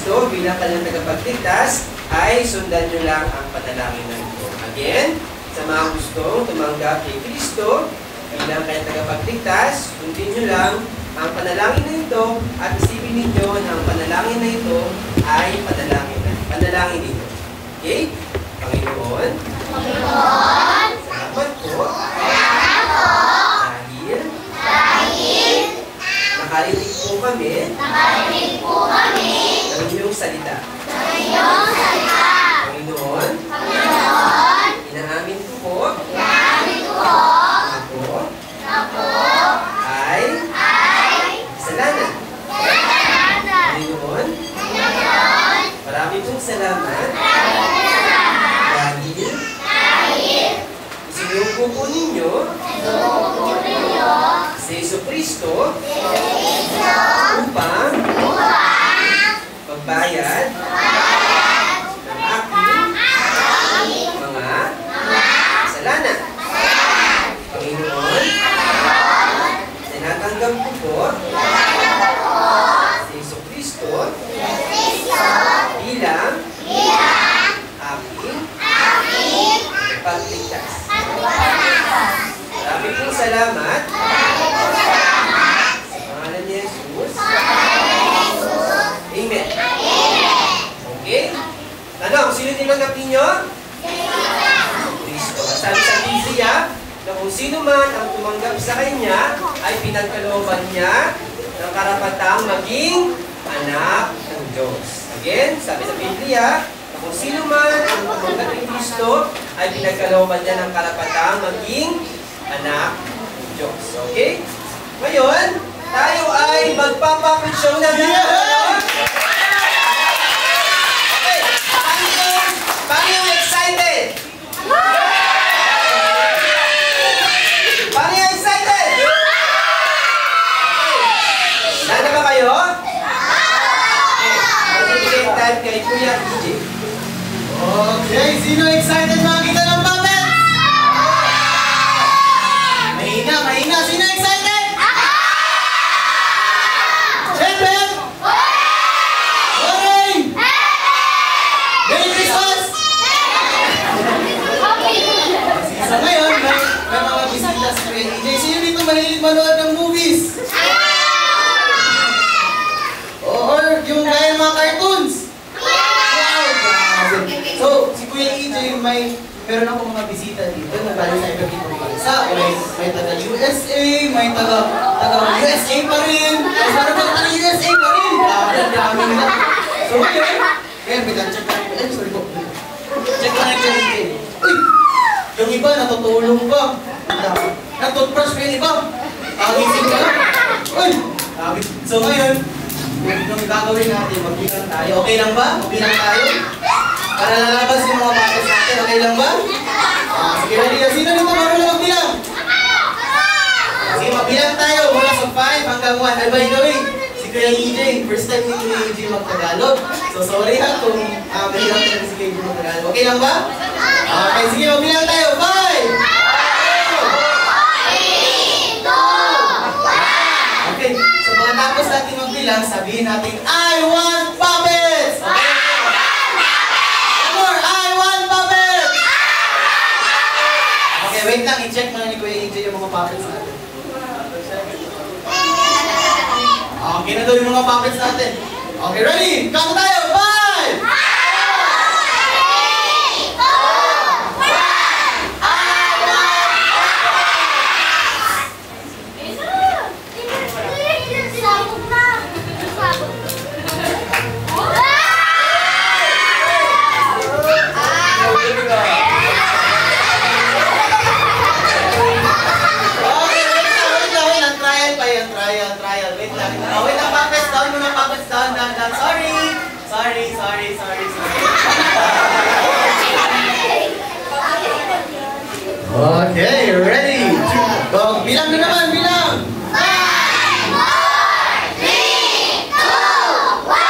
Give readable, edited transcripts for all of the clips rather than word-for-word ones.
Kristo bilang kanyang tagapagligtas, ay sundan nyo lang ang panalangin na ito. Again, sa mga gustong tumanggap kay Kristo bilang kanyang tagapagligtas, sundin nyo lang ang panalangin na ito at isipin ninyo na ang panalangin na ito ay panalangin ninyo. Okay? Panginoon, salamat po. Dahil nakarinig po kami ng inyong salita. Panginoon, inaamin ko po ako ay kasalanan. Panginoon, marami pong salamat dahil isinuko po ninyo si Jesucristo upang pagbayad ng aking mga kasalanan. Panginoon, tinatanggap ko po si Jesucristo bilang aking pagligtas. Marami pong salamat sa pangalan ni Jesus. Amen. Okay? Tanong, sino tinanggap ninyo? Kristo. Sabi sa Biblia na kung sino man ang tumanggap sa Kanya ay pinagkalooban niya ng karapatang maging anak ng Diyos. Again, sabi sa Biblia na kung sino man ang tumanggap kay Kristo ay pinagkalooban niya ng karapatang maging anak ng Diyos. Okay? Ngayon, tayo ay magpapakonsyon na Okay. Paano yung excited? Paano yung excited? Okay. Nanda ba kayo? Okay. Magbibigay time kay Kuya EJ. Okay, sino excited makita ng puppets? Mahina. Sino excited? Siyempre! Oray! Merry Christmas! So ngayon, may mga bisita sa Kuya EJ. Sino dito mahilig manood ng movies? Or yung gaya mga cartoons? So, si Kuya EJ meron ako mga bisita dito na galing sa iba't ibang bansa. May taga-USA, may taga-USA pa rin. Meron pa taga-USA pa rin. Dami na. So, ngayon, check lang. Sorry po. Check lang yung EJ. Uy! Yung iba, natutulong pa. Natutbrush pa yung iba. Kagising ka lang. Uy! So, ngayon, yung gagawin natin, magbilang tayo. Okay lang ba? Magbilang tayo? Para lalabas yung mga patos natin. Okay lang ba? Sige, ready na. Sino dito marunong magbilang? Sige, magbilang tayo. Mula sa 5 hanggang 1. And by the way, si Kuya EJ, first time ni Kuya EJ mag-Tagalog. So, sorry ha kung mahirap talaga si Kuya EJ mag-Tagalog. Okay lang ba? Okay, sige, magbilang tayo. 5! 4! 3! 2! 1! Okay, so pagkatapos natin magbilang, sabihin natin, I want puppets! Okay? Okay, wait lang. I-check muna ni Kuya EJ yung mga puppets natin. Okay na daw yung mga puppets natin. Okay, ready? Count tayo! 5! Okay, ready? So, bilang na naman, bilang! 5, 4, 3, 2, 1!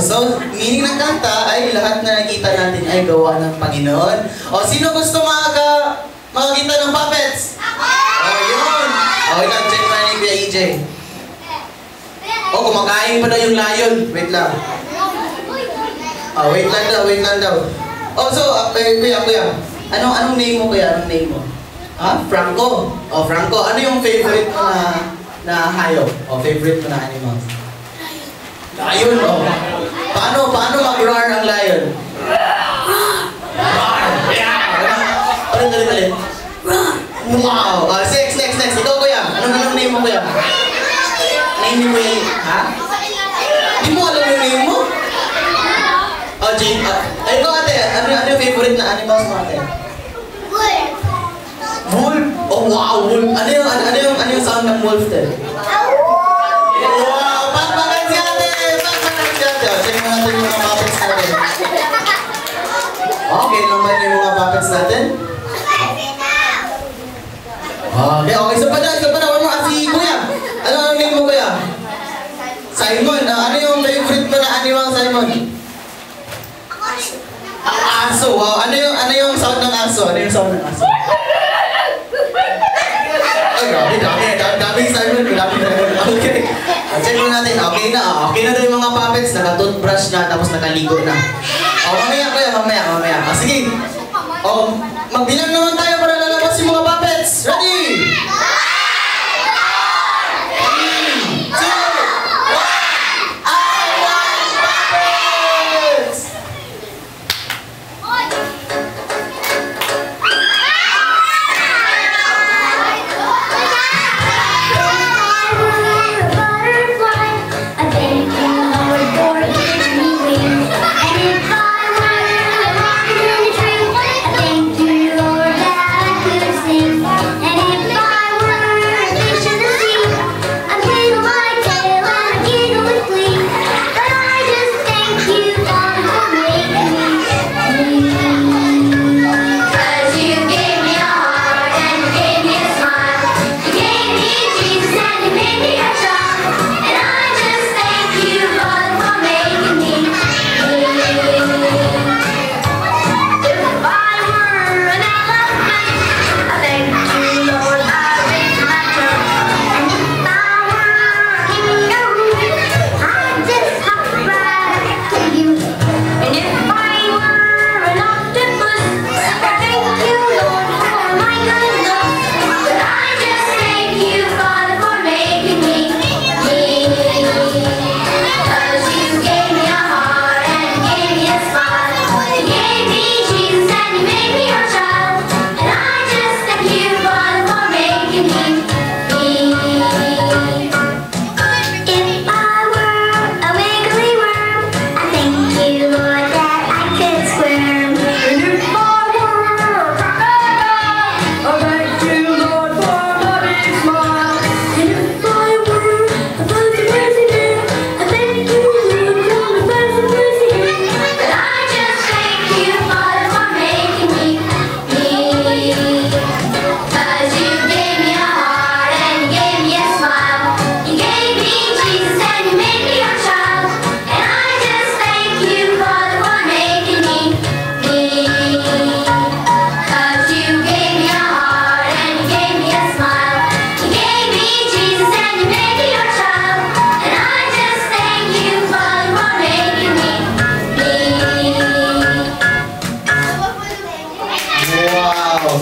So, meaning ng kanta ay lahat na nakita natin ay gawa ng Panginoon. O, sino gusto makakita ng puppets? O, yun. O, ilan, check na ni Kuya EJ. O, kumakain pa daw yung lion. Wait lang. Wait lang daw. O, so, kuya. Anong name mo, kuya? Anong name mo? Ha? Franco. O, Franco. Ano yung favorite mo na hayop? O, favorite mo na animals? Lion, o. Paano mag-roar ang lion? Roar! Ulit. Wow! Next. Ikaw, kuya. Anong name mo, kuya? Name ni kuya. Ha? Di mo alam yung name mo? Oh, Jane. Ikaw, ate. Ano yung favorite na animals mo, ate? Wolf. Wolf? Oh, wow! Wolf. Ano yung sound ng wolf, din? Wow! Pakpakan si ate! Check mo natin yung mga puppets natin. Okay naman yung mga puppets natin. Okay. So pa na. One more. Si kuya. Ano ang name mo, kuya? Simon. Ano yung favorite mo na animal, Simon? Ang aso. Wow. Ano yung sound ng aso? Ay, grabe, Simon. Okay. Check mo natin. Okay na daw yung mga puppets. Naka-toothbrush na, tapos nakaligo na. Mamaya, kuya. Sige. Magbilang naman tayo para lalabas yung mga puppets. Ready? 3, 2, 1. I want puppets! I think you know it for giving me wings. And if I were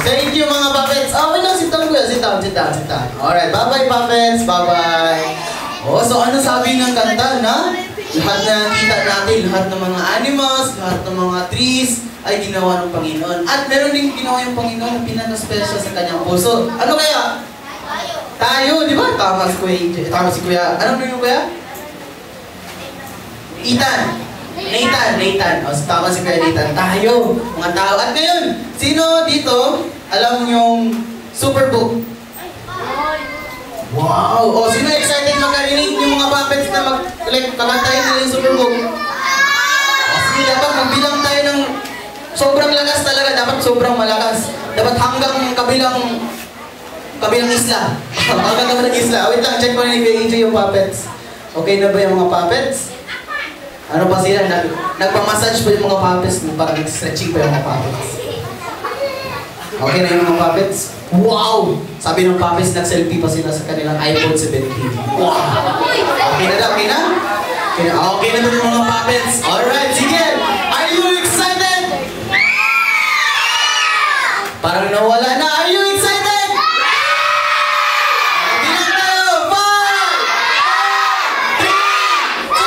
Thank you mga puppets. Oh, wait lang, sit down kuya. Sit down. Alright, bye-bye puppets. Bye-bye. Oh, so ano sabi ng kanta na? Lahat na nakita natin, lahat ng mga animals, lahat ng mga trees, ay ginawa ng Panginoon. At meron din ginawa yung Panginoon na pinaka-special sa kanyang puso. Ano kaya? Tayo, di ba? Tama si Kuya AJ. Tama si Kuya. Anong name mo Kuya? Nathan. O, tama si Kuya Nathan. Tayo, mga tao. At ngayon, sino dito alam yung Superbook? Wow! O, sino excited makarinig yung mga puppets na kakantahin nila yung Superbook? O, sige, dapat magbilang tayo ng sobrang lakas talaga. Dapat sobrang malakas. Dapat hanggang kabilang isla. Hanggang kabilang isla. Wait lang, check ko na ni yung puppets. Okay na ba yung mga puppets? Ano pa sila? Nagpamassage pa yung mga puppets. Parang stretching pa yung mga puppets. Okay na yung mga puppets? Wow! Sabi ng puppets, nag-selfie pa sila sa kanilang iPhone 17. Wow! Okay na daw, okay na? Okay na yung mga puppets. Alright, sige! Are you excited? Parang nawala na. Are you excited? Bilang tayo! 5, 4, 3, 2, 1!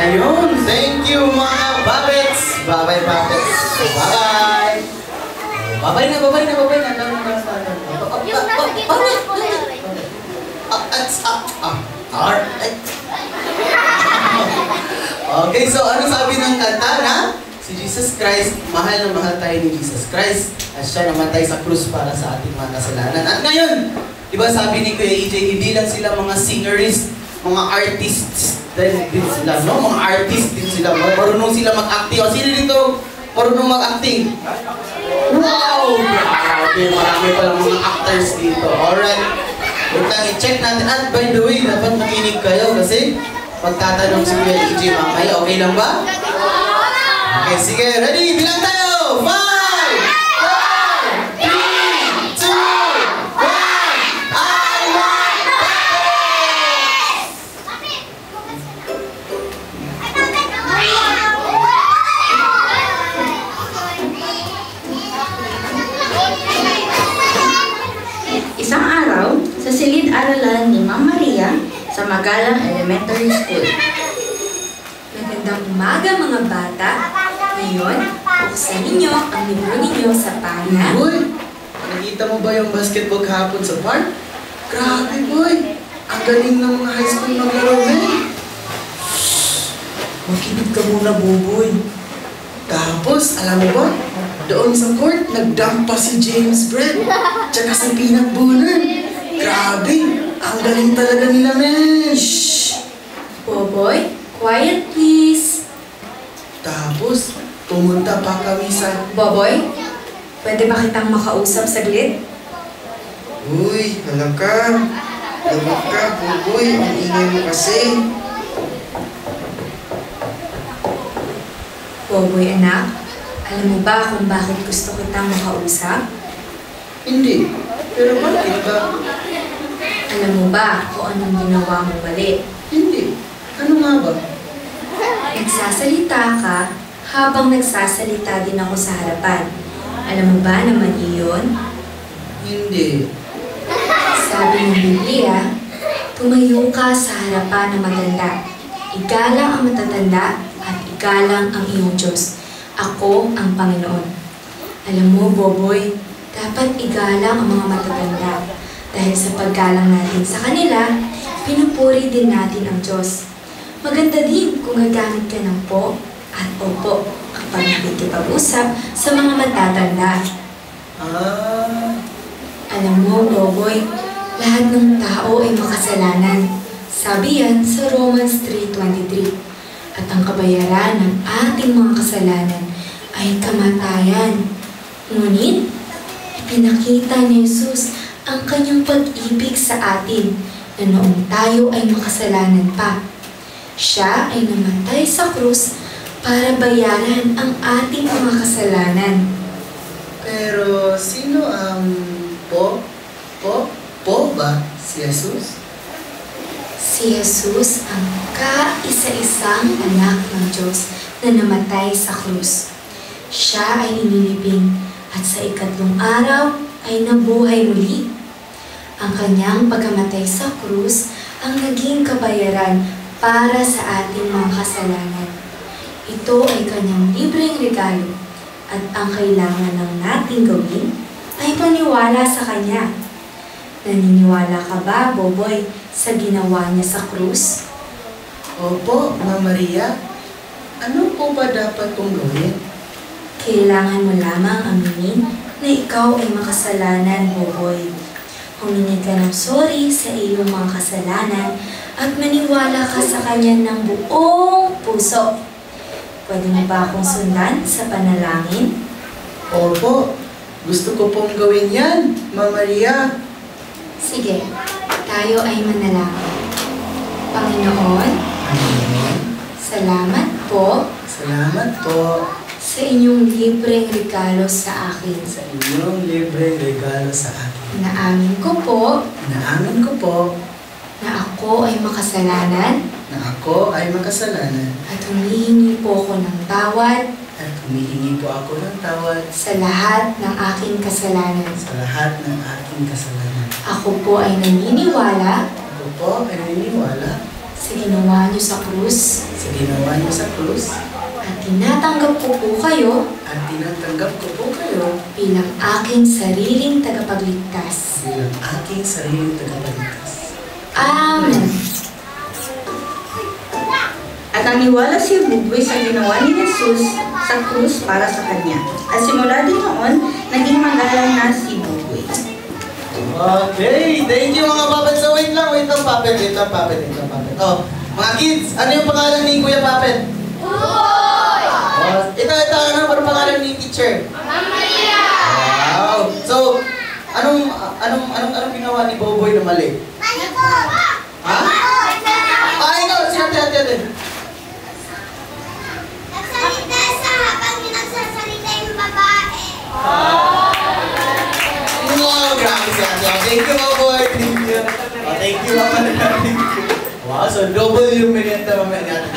Ayun, thank you mga puppets. Bye-bye puppets. Bye-bye. Bye-bye na. Yung nasa gitna ko na yun. Okay, so ano sabi ng kanta na? Si Jesus Christ, mahal na mahal tayo ni Jesus Christ at siya namatay sa krus para sa ating mga kasalanan. At ngayon, diba sabi ni Kuya EJ, hindi lang sila mga singers, mga artists din sila, no? Mga artist din sila. Marunong sila mag-acting. O sino dito marunong mag-acting? Wow! Grabe, marami palang mga actors dito. Alright. Wait lang, i-check natin. At by the way, dapat makinig kayo kasi pagtatanong si Kuya EJ mamaya, okay lang ba? Okay, sige. Ready? Bilang tayo! 5, 4, 3, 2, 1! I want Magalang Elementary School. Magandang umaga mga bata. Ngayon, buksan ninyo ang libro ninyo sa pahina. Boy, nakita mo ba yung basketball kahapon sa park? Grabe, boy. Ang galing ng mga high school maglaro, men. Makinig ka muna, Boboy. Tapos, alam mo ba? Doon sa court, nag-dunk pa si James Brett. Tsaka si Peanut Butter. Grabe, ang galing talaga nila, men. Shhh! Boboy, quiet please. Tapos, pumunta pa kami sa... Boboy, pwede ba kitang makausap saglit? Uy, alam ka. Alam ka, Boboy. Ang ingay mo kasi. Boboy anak, alam mo ba kung bakit gusto kitang makausap? Hindi. Pero bakit ba? Alam mo ba kung anong ginawa mo mali? Hindi. Ano nga ba? Nagsasalita ka habang nagsasalita din ako sa harapan. Alam mo ba na mali yun? Hindi. Sabi ng Biblia, tumayo ka sa harapan ng matanda. Igalang ang matatanda at igalang ang iyong Diyos. Ako ang Panginoon. Alam mo, Boboy, dapat igalang ang mga matatanda. Dahil sa paggalang natin sa kanila, pinupuri din natin ang Diyos. Maganda din kung gagamit ka ng po at opo kapag nakikipag-usap sa mga matatanda. Alam mo, Boboy, lahat ng tao ay makasalanan. Sabi yan sa Romans 3:23. At ang kabayaran ng ating mga kasalanan ay kamatayan. Ngunit, ipinakita ni Jesus ang kanyang pag-ibig sa atin na noong tayo ay makasalanan pa. Siya ay namatay sa krus para bayaran ang ating mga kasalanan. Pero sino ang po ba si Jesus? Si Jesus ang kaisa-isang anak ng Diyos na namatay sa krus. Siya ay inilibing at sa ikatlong araw ay nabuhay muli. Ang kanyang pagkamatay sa krus ang naging kabayaran para sa ating mga kasalanan. Ito ay kanyang libreng regalo at ang kailangan lang nating gawin ay maniwala sa kanya. Naniniwala ka ba, Boboy, sa ginawa niya sa krus? Opo, Ma'am Maria. Ano po ba dapat kong gawin? Kailangan mo lamang aminin na ikaw ay makasalanan, Boboy. Humingi ka ng sorry sa iyong mga kasalanan at maniwala ka sa kanya ng buong puso. Pwede mo ba akong sundan sa panalangin? Opo, gusto ko pong gawin yan, Ma'am Maria. Sige, tayo ay manalangin. Panginoon, salamat po Salamat po sa inyong libreng regalo sa akin. sa inyong libreng regalo sa akin. Naamin ko po Naamin ko po na ako ay makasalanan na ako ay makasalanan at humihingi po ako ng tawad at humihingi po ako ng tawad sa lahat ng aking kasalanan. sa lahat ng aking kasalanan. Ako po ay naniniwala Ako po ay naniniwala sa ginawa niyo sa krus sa ginawa niyo sa krus at tinatanggap ko po kayo at tinatanggap ko po kayo bilang aking sariling tagapagligtas. bilang aking sariling tagapagligtas. Amen. At naniwala si Buboy sa ginawa ni Jesus sa krus para sa kanya. At simula din noon, naging magalang na si Buboy. Okay, thank you mga Puppet. So wait lang, Puppet. Oh, mga kids, ano yung pangalan ni Kuya Puppet? Boy! Ito, ano pangalan ni teacher? Maria! Wow! So, anong ginawa ni Boboy na mali? Ha? Ikaw, sino ate? Nagsalita sa habang nagsasalita yung babae. Wow, grabe si ate. Thank you, Boboy. Thank you. Oh, thank you, Mama. Wow, so double yung merienda mamaya natin.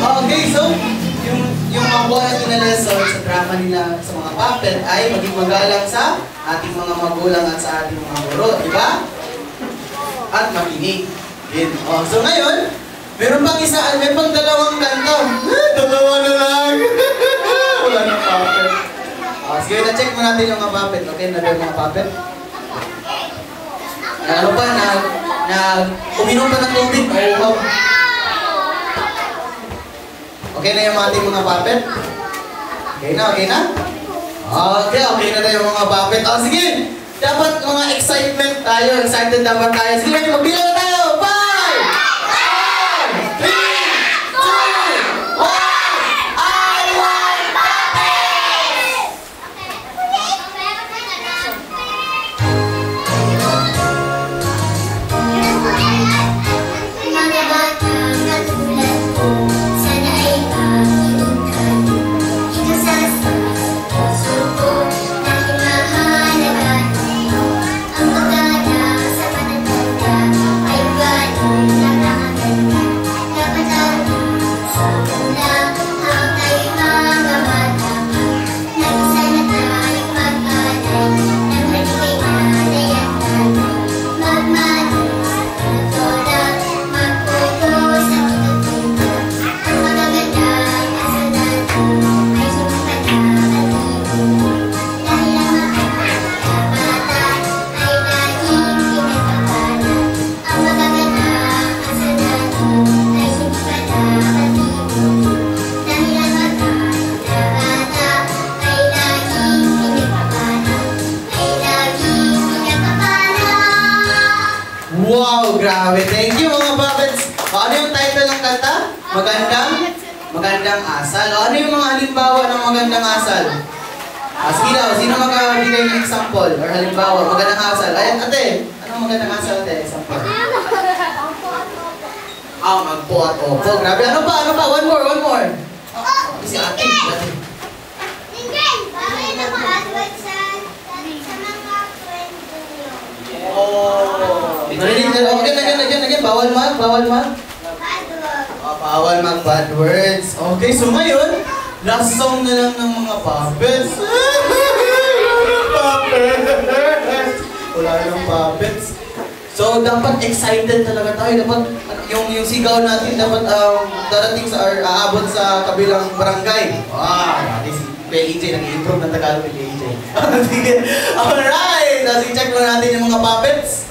Okay, so, yung makuha natin na lesson sa drama nila sa mga puppet ay maging magalang sa ating mga magulang at sa ating mga guro, di ba? at makinig. Yun. Oh, so ngayon, meron pang isa, may pang dalawang kanta. Dalawa na lang. Wala na puppet. Sige, na-check mo natin yung mga puppet. Okay, na yung mga puppet. Ano pa, uminom pa ng tubig. Okay na yung ating mga puppet? Okay na, okay na? Okay na yung mga puppet. Sige! Dapat mga excitement tayo. Excited dapat tayo. Sige, magbilang na tayo! 5! 4! 3! 2! 1! I want puppets! Mga batang katulad ko, sana ay pag-iutan. Ito sa puso ko, dahil mahalaga ninyo. Ang maganda sa panatanda ay gano'n nakakaganda. Dapat ang sulang ang tayo mga bata pa. Nag-isa na tayong mag-alay, nang maligay na dayan tayo. Magmano Toda, magpupo sa tutututo. Ang magagandang kasalan ay sumipagkakatibo. Dahil ang mga bata ay laging pinagpapala. Ang magagandang kasalan ay sumipagkakatibo. Dahil ang mga bata ay laging pinagpapala. Ay laging pinagpapala. Wow, grabe. Thank you mga puppets. Ano yung title ng kanta? Magandang asal. Ano yung mga halimbawa ng magandang asal? Sige daw, sino magbibigay ng example or halimbawa, magandang asal? Ayan, ate. Anong magandang asal, ate? Example. Magpo at opo. Grabe. Ano pa? One more. Si ate. Tingnan, bakit ang mga adwords sa mga kwento niyo? Narinig na. Again. Bawal mag. Adwords. Bawal mag bad words. Okay, so ngayon, last song na lang ng mga puppets. Wala nang puppets. So, dapat excited talaga tayo. Dapat, yung sigaw natin, dapat darating sa, aabot sa kabilang barangay. Dati si Kuya EJ, nag-improve ng Tagalog ni EJ. Sige. Alright! Sige, check mo natin yung mga puppets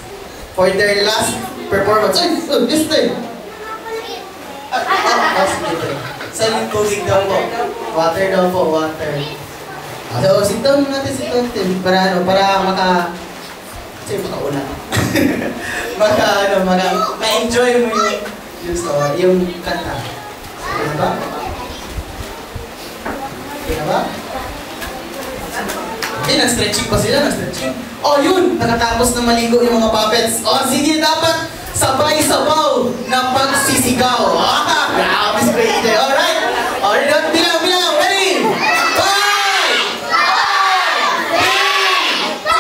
for their last performance. This time. Saan yung tubig daw po? Water daw po, water. So, sit down natin, para kasi makauna. Ma-enjoy mo yung kanta. Okay na ba? Nag-stretching pa sila, yun! Nakatapos na maligo yung mga puppets. Sige, dapat sabay-sabaw na pagsisigaw. Grabe si Kuya EJ. Alright, bilang. Ready? 5! 4! 3! 2! 1!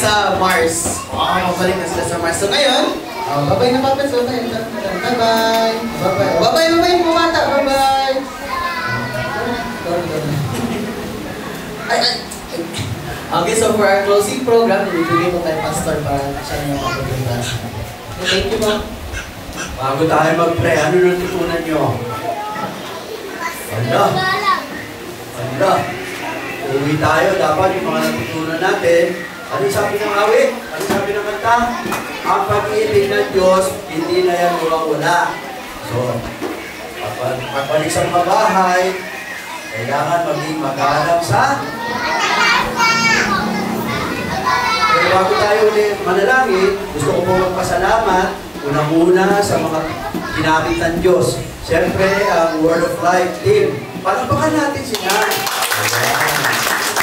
sa Mars. Babalik na sila sa Mars. So ngayon, bye-bye na Puppets. Bye-bye. Bye-bye. Bye-bye. Bye-bye mga bata. Bye-bye. Okay, so for our closing program, ibibigay ko kay Pastor para siya na yung mag-presentation. Thank you, ma'am. Bago tayo mag-pray, ano natutunan nyo? Wala. Uwi tayo, dapat yung mga natutunan natin. Ano sabi ng awit? Ano sabi ng kanta? Ang pag-ibig ng Diyos, hindi na yan wala. So, pagbalik sa mabahay, kailangan maging maghanap sa. Pero bago tayo ulit manalangin, gusto ko po magpasalamat unang-una sa mga ginamit ng Diyos. Siyempre, ang Word of Life team. Palapakan natin sila.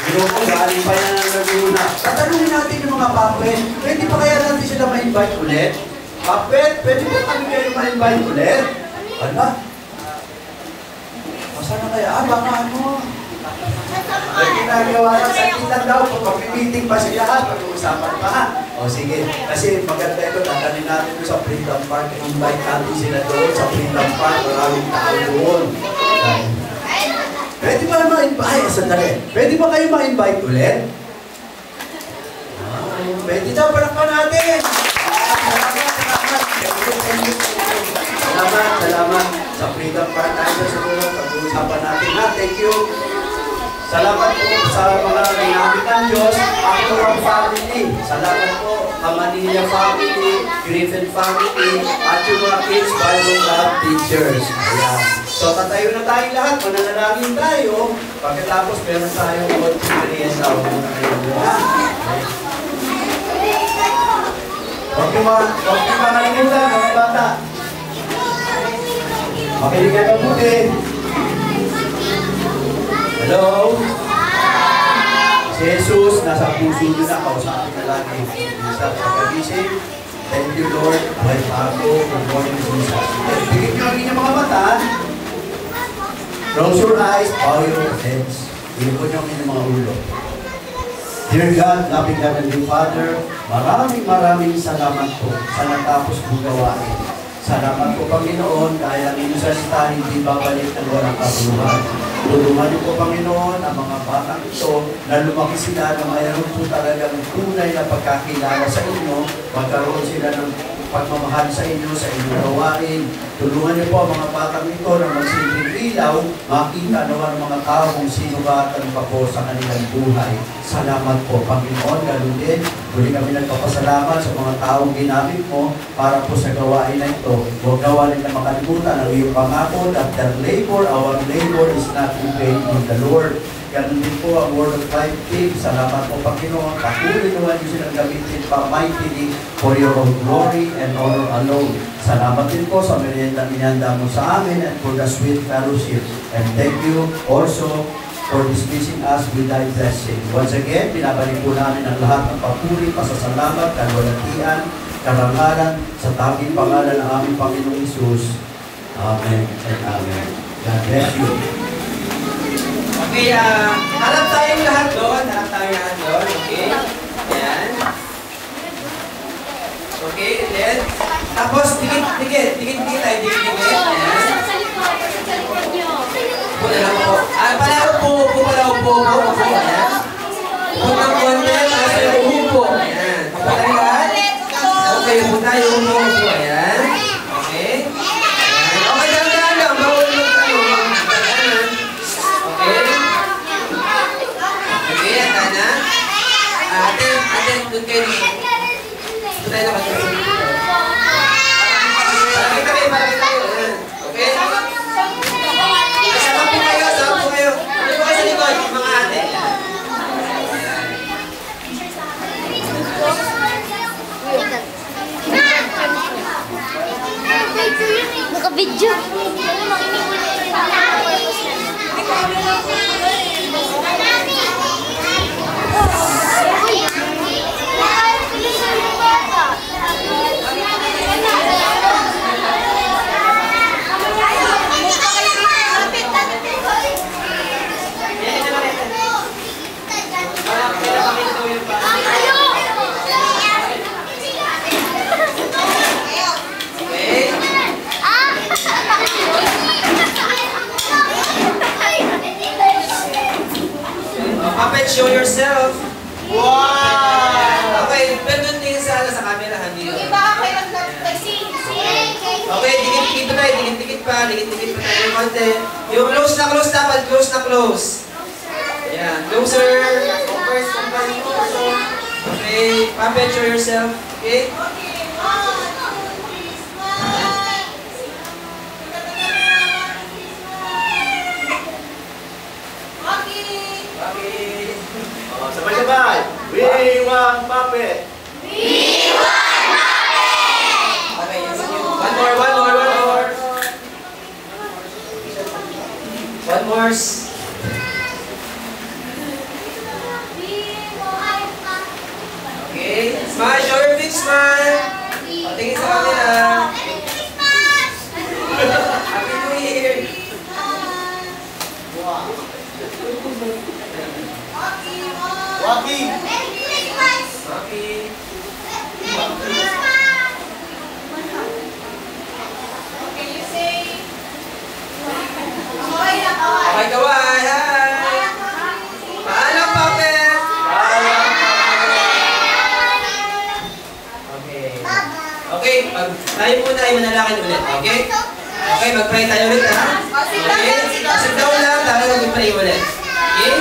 Pero kung galing pa yan ang nag-una, tatanungin natin yung mga papet. Pwede pa kaya natin sila ma-invite ulit? Papet, pwede pa kami kayo ma-invite ulit? Ano? Masana kaya? Baka ano? Ang ginagawa lang sa kitang daw, kung mag-meeting pa sila, pag-uusapan pa. O sige, kasi maganda ito, tatalin natin doon sa Freedom Park. Invite natin sila doon sa Freedom Park, maraming tao doon. Pwede ba ma-invite? Sandali. Pwede ba kayo ma-invite ulit? Pwede daw, palakpan natin! Salamat sa Freedom Park tayo sa sumunod. Pag-uusapan natin ha. Thank you. Salamat po sa mga ginamit ng Diyos, ang family. Salamat po, Manila family, Griffin family, at yung mga kids, Bible Club teachers. Ayan. So, tatayo na tayong lahat, mananalangin tayo. Pagkatapos, meron tayong konting merienda. Huwag yung makalimutan, mga bata. Makinig ka mabuti. Hello? Si Jesus, nasa puso nyo na, kausapin na lagi. Isa sa pagising. Thank you, Lord. Ay, ako, good morning, Jesus. Tigit nyo ang inyong mga mata. Close your eyes, bow your heads. Ilipon nyo ang inyong mga ulo. Dear God, loving God and dear Father, maraming salamat po sa natapos kong gawain. Salamat po, Panginoon, dahil ang inyong salita hindi babalik ng walang katuluhan. Tulungan niyo po, Panginoon, ang mga batang ito na lumaki sila na mayroon po talagang tunay na pagkakilala sa inyo, magkaroon sila ng pagmamahal sa inyo, sa inyong gawain. Tulungan niyo po ang mga batang ito na magsilbing ilaw, makita naman ng mga tao kung sino ba at ano pa po sa kanilang buhay. Salamat po, Panginoon, ganun din. Muli kami nagpapasalamat sa mga taong ginamit mo para po sa gawain na ito. Huwag gawa nila makalimutan ang iyong pangako that their labor, our labor is not in vain in the Lord. Ganun din po ang Word of Life team. Salamat po, Panginoon. Patuloy naman niyo silang gamitin pa mightily for your own glory and honor alone. Salamat din po sa merienda inihanda mo sa amin and for the sweet fellowship. And thank you also for dismissing us with thy blessing. Once again, pinabalik po namin ang lahat ng papuri, pasasalamat, kalwalatian, karangalan sa tanging pangalan ng aming Panginoong Isus. Amen and amen. God bless you. Okay, harap tayong lahat doon. Okay? Ayan. Okay, and then, tapos, dikit tayo, dikit. Ayan. Pula lang po. Pala upo. Ayan. Huwag ng konti, kasi upo. Ayan. Papatalikan. Okay, upo tayo, upo. Ayan. Okay. Okay, dahan-dahan lang. Bawal mo tayo. Okay, ata na. Ate, doon kayo dito. Doon tayo nakatulog. Parang tayo. Okay? Sama po kayo. Ano po kayo sa likod, mga ate? Naka-video. Puppet, show yourself. Wow! Okay, pero doon tingin sa camera, hindi Yung yun. iba kayo nag-sing. Okay, dikit-dikit pa tayo, dikit-dikit pa tayo ng konti. Yung close na close dapat, close na close. Ayan, closer. First, okay, puppet, show yourself. Okay? Okay. Oh, sabay-sabay. We want puppet. Okay, one more. One more. Okay, smile, show your big smile. Tingin sa camera. Happy New Year. Waki! Okay. Okay, kaway. Hi. Paalam, puppet. Okay. Okay, tayo muna ay manalangin ulit. Okay? Okay, mag-pray tayo ulit ha. Okay? Sit down lang, tayo mag-pray ulit. Okay?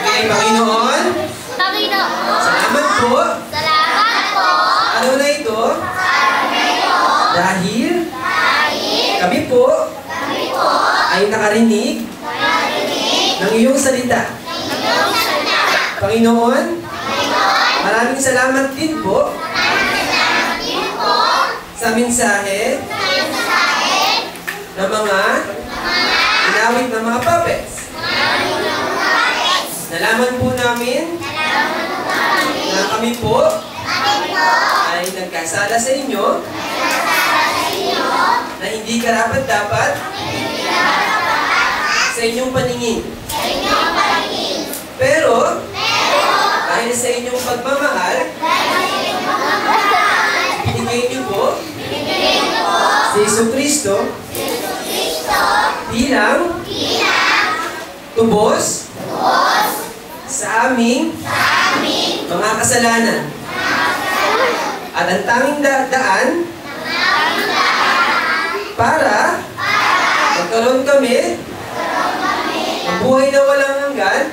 Okay, Panginoon. Salamat po. Ano na ito? Dahil kami po ay nakarinig ng iyong salita. Panginoon, maraming salamat din po sa mensahe ng mga inawit ng mga puppets. Nalaman po namin na kami po ay nagkasala sa inyo na hindi karapat-dapat sa inyong paningin. Pero, dahil sa inyong pagmamahal, binigay niyo po si Jesucristo bilang tubos sa aming mga kasalanan. At ang tanging daan para magkaroon kami ng buhay na walang hanggan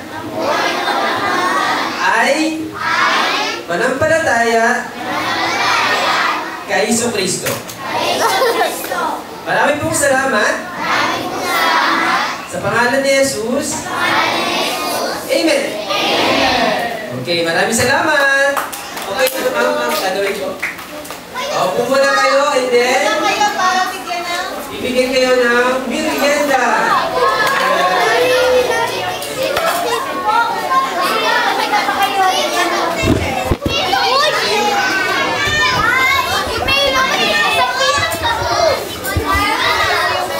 ay manampalataya kay Jesucristo. Maraming pong salamat sa pangalan ni Jesus. Amen. Okay, maraming salamat. Okay, ang gagawin ko. Opo muna kayo and then ibigay kayo ng merienda.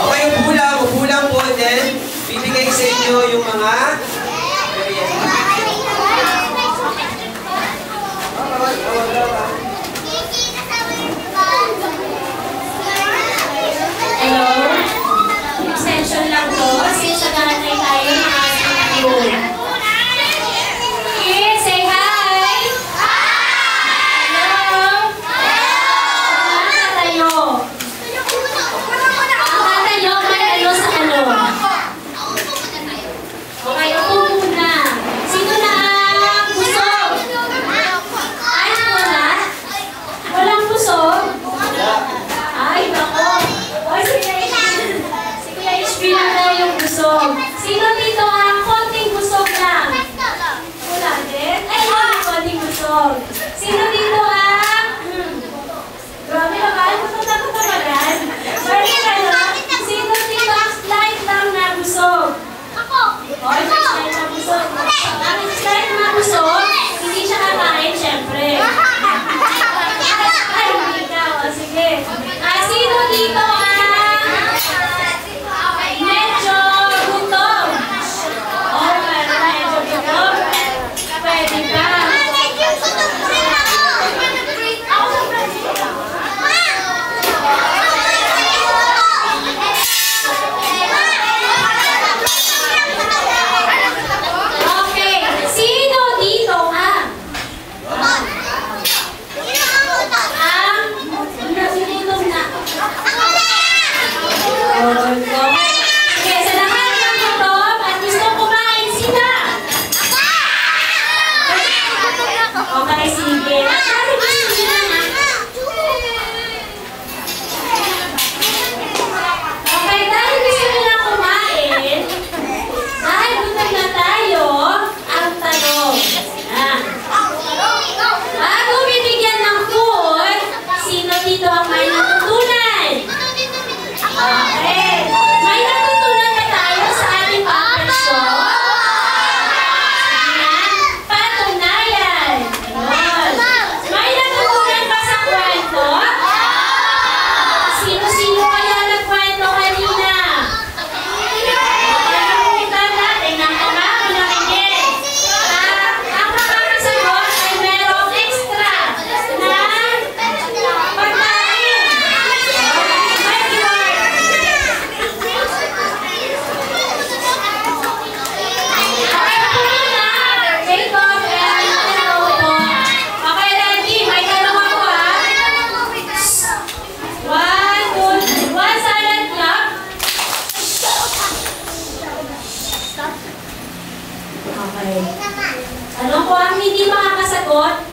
Okay, bulang po and then bibigay sa inyo yung mga merienda. Hello? Extension lang to. Kasi sa ganatay tayo